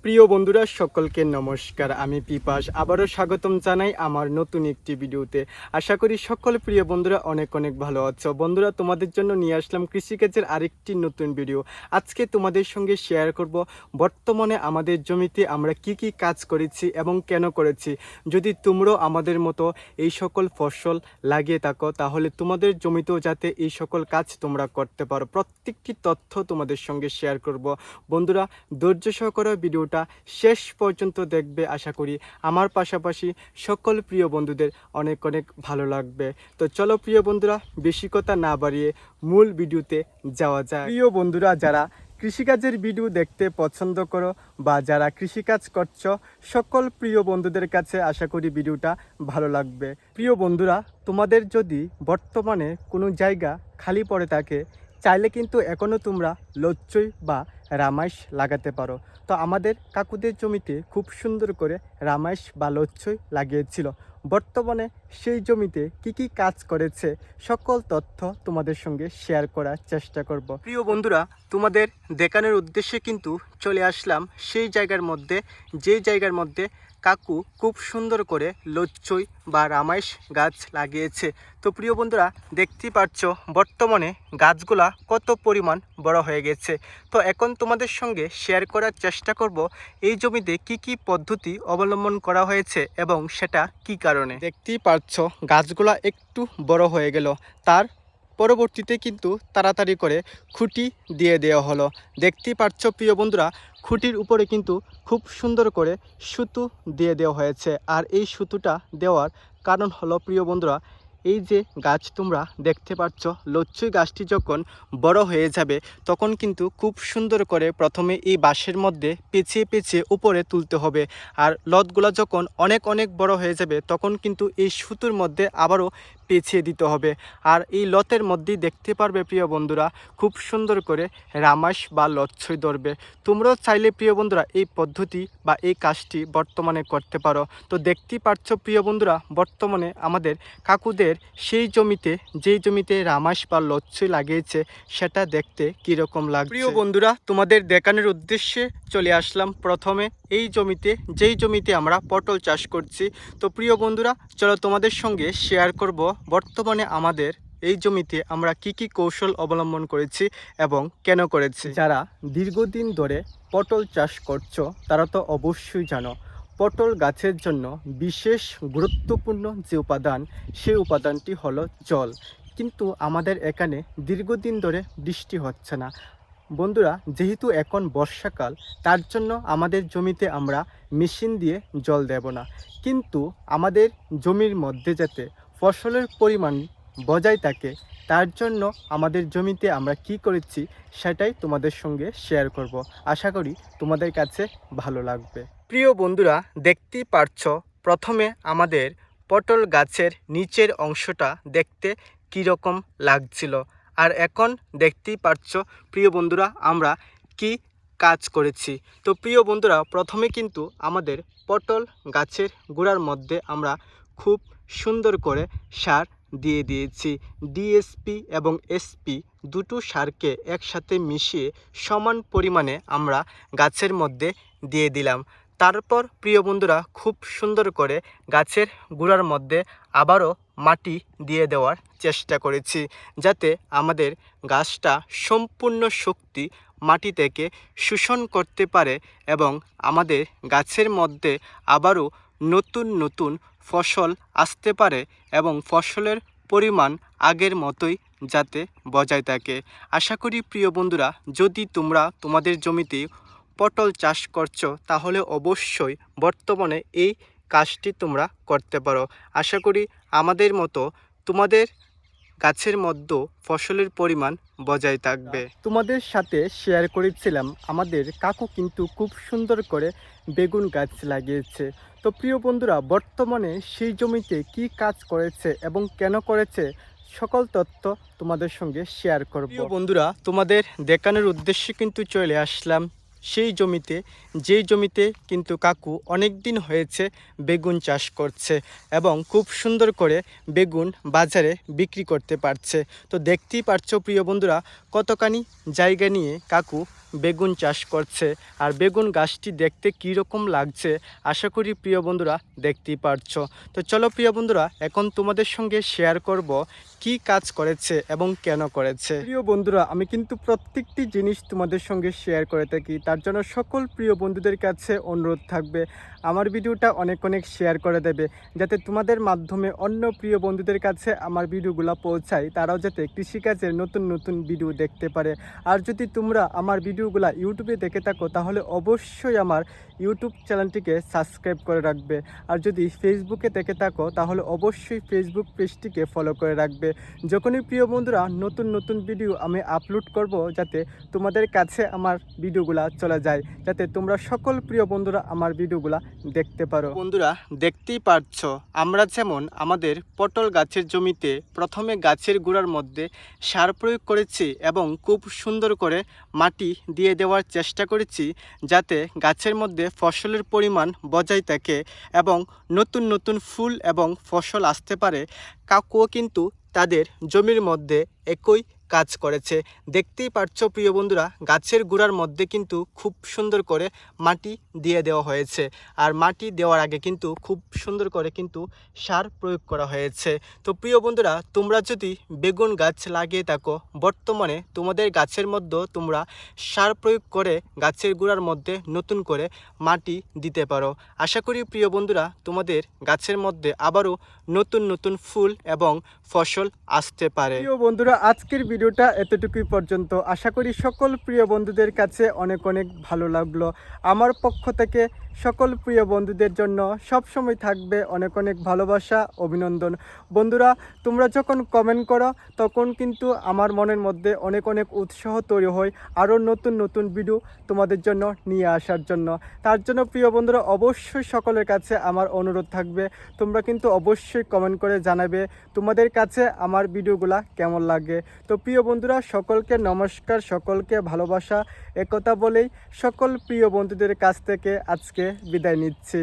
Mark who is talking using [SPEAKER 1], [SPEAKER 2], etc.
[SPEAKER 1] প্রিয় বন্ধুরা সকলকে নমস্কার। আমি পিপাস আবারও স্বাগতম জানাই আমার নতুন একটি ভিডিওতে। আশা করি সকল প্রিয় বন্ধুরা অনেক অনেক ভালো আছো। বন্ধুরা, তোমাদের জন্য নিয়ে আসলাম কৃষিকাজের আরেকটি নতুন ভিডিও। আজকে তোমাদের সঙ্গে শেয়ার করব বর্তমানে আমাদের জমিতে আমরা কি কাজ করেছি এবং কেন করেছি। যদি তোমরাও আমাদের মতো এই সকল ফসল লাগিয়ে থাকো তাহলে তোমাদের জমিতেও যাতে এই সকল কাজ তোমরা করতে পারো, প্রত্যেকটি তথ্য তোমাদের সঙ্গে শেয়ার করব। বন্ধুরা, ধৈর্য সহকারে ভিডিওটা শেষ পর্যন্ত দেখবে। আশা করি আমার পাশাপাশি সকল প্রিয় বন্ধুদের অনেক অনেক ভালো লাগবে। তো চলো প্রিয় বন্ধুরা, বেশি কথা না বাড়িয়ে মূল ভিডিওতে যাওয়া যায়। প্রিয় বন্ধুরা, যারা কৃষিকাজের ভিডিও দেখতে পছন্দ করো বা যারা কৃষিকাজ করছো, সকল প্রিয় বন্ধুদের কাছে আশা করি ভিডিওটা ভালো লাগবে। প্রিয় বন্ধুরা, তোমাদের যদি বর্তমানে কোনো জায়গা খালি পড়ে থাকে, চাইলে কিন্তু এখনও তোমরা লচ্চই বা রামাইশ লাগাতে পারো। তো আমাদের কাকুদের জমিতে খুব সুন্দর করে রামাইশ বা লচ্চই লাগিয়েছিল। বর্তমানে সেই জমিতে কি কাজ করেছে সকল তথ্য তোমাদের সঙ্গে শেয়ার করার চেষ্টা করব। প্রিয় বন্ধুরা, তোমাদের দেখানোর উদ্দেশ্যে কিন্তু চলে আসলাম সেই জায়গার মধ্যে, যেই জায়গার মধ্যে কাকু খুব সুন্দর করে লচ্চই বা রামাইশ গাছ লাগিয়েছে। তো প্রিয় বন্ধুরা, দেখতেই পাচ্ছ বর্তমানে গাছগুলা কত পরিমাণ বড় হয়ে গেছে। তো এখন তোমাদের সঙ্গে শেয়ার করার চেষ্টা করব এই জমিতে কি পদ্ধতি অবলম্বন করা হয়েছে এবং সেটা কি কারণে। দেখতেই পাচ্ছ গাছগুলা একটু বড় হয়ে গেল, তার পরবর্তীতে কিন্তু তাড়াতাড়ি করে খুঁটি দিয়ে দেওয়া হলো। দেখতেই পাচ্ছ প্রিয় বন্ধুরা, খুঁটির উপরে কিন্তু খুব সুন্দর করে সুতো দিয়ে দেওয়া হয়েছে। আর এই সুতোটা দেওয়ার কারণ হলো প্রিয় বন্ধুরা, এই যে গাছ তোমরা দেখতে পাচ্ছ, লচ্চই গাছটি যখন বড় হয়ে যাবে তখন কিন্তু খুব সুন্দর করে প্রথমে এই বাঁশের মধ্যে পেঁচিয়ে উপরে তুলতে হবে। আর লতগুলো যখন অনেক অনেক বড় হয়ে যাবে তখন কিন্তু এই সুতোর মধ্যে আবারও পেঁচিয়ে দিতে হবে। আর এই লতের মধ্যেই দেখতে পারবে প্রিয় বন্ধুরা, খুব সুন্দর করে রামাইশ বা লচ্ছই ধরবে। তোমরাও চাইলে প্রিয় বন্ধুরা এই পদ্ধতি বা এই কাজটি বর্তমানে করতে পারো। তো দেখতেই পাচ্ছ প্রিয় বন্ধুরা, বর্তমানে আমাদের কাকুদের সেই জমিতে, যেই জমিতে রামাইশ বা লচ্ছই লাগিয়েছে, সেটা দেখতে কীরকম লাগছে। প্রিয় বন্ধুরা, তোমাদের দেখানোর উদ্দেশ্যে চলে আসলাম প্রথমে এই জমিতে, যেই জমিতে আমরা পটল চাষ করছি। তো প্রিয় বন্ধুরা, চলো তোমাদের সঙ্গে শেয়ার করব বর্তমানে আমাদের এই জমিতে আমরা কি কৌশল অবলম্বন করেছি এবং কেন করেছি। যারা দীর্ঘদিন ধরে পটল চাষ করছো তারা তো অবশ্যই জানো, পটল গাছের জন্য বিশেষ গুরুত্বপূর্ণ যে উপাদান, সেই উপাদানটি হলো জল। কিন্তু আমাদের এখানে দীর্ঘদিন ধরে বৃষ্টি হচ্ছে না। বন্ধুরা, যেহেতু এখন বর্ষাকাল, তার জন্য আমাদের জমিতে আমরা মেশিন দিয়ে জল দেব না। কিন্তু আমাদের জমির মধ্যে যাতে ফসলের পরিমাণ বজায় থাকে, তার জন্য আমাদের জমিতে আমরা কি করেছি সেটাই তোমাদের সঙ্গে শেয়ার করব। আশা করি তোমাদের কাছে ভালো লাগবে। প্রিয় বন্ধুরা, দেখতেই পারছ প্রথমে আমাদের পটল গাছের নিচের অংশটা দেখতে কীরকম লাগছিল। আর এখন দেখতেই পাচ্ছ প্রিয় বন্ধুরা আমরা কি কাজ করেছি। তো প্রিয় বন্ধুরা, প্রথমে কিন্তু আমাদের পটল গাছের গোড়ার মধ্যে আমরা খুব সুন্দর করে সার দিয়ে দিয়েছি। ডিএসপি এবং এসপি দুটো সারকে একসাথে মিশিয়ে সমান পরিমাণে আমরা গাছের মধ্যে দিয়ে দিলাম। তারপর প্রিয় বন্ধুরা, খুব সুন্দর করে গাছের গোড়ার মধ্যে আবারও মাটি দিয়ে দেওয়ার চেষ্টা করেছি, যাতে আমাদের গাছটা সম্পূর্ণ শক্তি মাটি থেকে শোষণ করতে পারে এবং আমাদের গাছের মধ্যে আবারও নতুন ফসল আসতে পারে এবং ফসলের পরিমাণ আগের মতোই যাতে বজায় থাকে। আশা করি প্রিয় বন্ধুরা, যদি তোমরা তোমাদের জমিতে পটল চাষ করছো তাহলে অবশ্যই বর্তমানে এই কাজটি তোমরা করতে পারো। আশা করি আমাদের মতো তোমাদের গাছের মধ্যে ফসলের পরিমাণ বজায় থাকবে। তোমাদের সাথে শেয়ার করেছিলাম আমাদের কাকু কিন্তু খুব সুন্দর করে বেগুন গাছ লাগিয়েছে। তো প্রিয় বন্ধুরা, বর্তমানে সেই জমিতে কি কাজ করেছে এবং কেন করেছে সকল তথ্য তোমাদের সঙ্গে শেয়ার করব। প্রিয় বন্ধুরা, তোমাদের দেখানোর উদ্দেশ্যে কিন্তু চলে আসলাম সেই জমিতে, যেই জমিতে কিন্তু কাকু অনেক দিন হয়েছে বেগুন চাষ করছে এবং খুব সুন্দর করে বেগুন বাজারে বিক্রি করতে পারছে। তো দেখতেই পারছো প্রিয় বন্ধুরা, কতখানি জায়গা নিয়ে কাকু বেগুন চাষ করছে। আর বেগুন গাছটি দেখতে কী রকম লাগছে আশা করি প্রিয় বন্ধুরা দেখতেই পারছো। তো চলো প্রিয় বন্ধুরা, এখন তোমাদের সঙ্গে শেয়ার করব কি কাজ করেছে এবং কেন করেছে। প্রিয় বন্ধুরা, আমি কিন্তু প্রত্যেকটি জিনিস তোমাদের সঙ্গে শেয়ার করে থাকি, তার জন্য সকল প্রিয় বন্ধুদের কাছে অনুরোধ থাকবে আমার ভিডিওটা অনেক অনেক শেয়ার করে দেবে, যাতে তোমাদের মাধ্যমে অন্য প্রিয় বন্ধুদের কাছে আমার ভিডিওগুলো পৌঁছায়, তারাও যাতে কৃষিকাজের নতুন নতুন ভিডিও দেখতে পারে। আর যদি তোমরা আমার ভিডিওগুলো ইউটিউবে দেখে থাকো তাহলে অবশ্যই আমার ইউটিউব চ্যানেলটিকে সাবস্ক্রাইব করে রাখবে। আর যদি ফেসবুকে দেখে থাকো তাহলে অবশ্যই ফেসবুক পেজটিকে ফলো করে রাখবে। যখনই প্রিয় বন্ধুরা নতুন নতুন ভিডিও আমি আপলোড করব, যাতে তোমাদের কাছে আমার ভিডিওগুলো চলে যায়, যাতে তোমরা সকল প্রিয় বন্ধুরা আমার ভিডিওগুলো দেখতে পারো। বন্ধুরা দেখতেই পারছো, আমরা যেমন আমাদের পটল গাছের জমিতে প্রথমে গাছের গোড়ার মধ্যে সার প্রয়োগ করেছি এবং খুব সুন্দর করে মাটি দিয়ে দেওয়ার চেষ্টা করেছি, যাতে গাছের মধ্যে ফসলের পরিমাণ বজায় থাকে এবং নতুন নতুন ফুল এবং ফসল আসতে পারে। কাকুও কিন্তু তাদের জমির মধ্যে একই কাজ করেছে। দেখতেই পারছো প্রিয় বন্ধুরা, গাছের গোড়ার মধ্যে কিন্তু খুব সুন্দর করে মাটি দিয়ে দেওয়া হয়েছে। আর মাটি দেওয়ার আগে কিন্তু খুব সুন্দর করে কিন্তু সার প্রয়োগ করা হয়েছে। তো প্রিয় বন্ধুরা, তোমরা যদি বেগুন গাছ লাগিয়ে থাকো, বর্তমানে তোমাদের গাছের মধ্যে তোমরা সার প্রয়োগ করে গাছের গোড়ার মধ্যে নতুন করে মাটি দিতে পারো। আশা করি প্রিয় বন্ধুরা তোমাদের গাছের মধ্যে আবারও নতুন নতুন ফুল এবং ফসল আসতে পারে। প্রিয় বন্ধুরা, আজকের ভিডিওটা এতটুকুই পর্যন্ত। আশা করি সকল প্রিয় বন্ধুদের কাছে অনেক অনেক ভালো লাগলো। আমার পক্ষ থেকে সকল প্রিয় বন্ধুদের জন্য সব সময় থাকবে অনেক অনেক ভালোবাসা, অভিনন্দন। বন্ধুরা, তোমরা যখন কমেন্ট করো তখন কিন্তু আমার মনের মধ্যে অনেক অনেক উৎসাহ তৈরি হয় আরও নতুন নতুন ভিডিও তোমাদের জন্য নিয়ে আসার জন্য। তার জন্য প্রিয় বন্ধুরা অবশ্যই সকলের কাছে আমার অনুরোধ থাকবে, তোমরা কিন্তু অবশ্যই কমেন্ট করে জানাবে তোমাদের কাছে আমার ভিডিওগুলা কেমন লাগে। তো প্রিয় বন্ধুরা, সকলকে নমস্কার, সকলকে ভালোবাসা, একথা বলেই সকল প্রিয় বন্ধুদের কাছ থেকে আজকে বিদায় নিচ্ছি।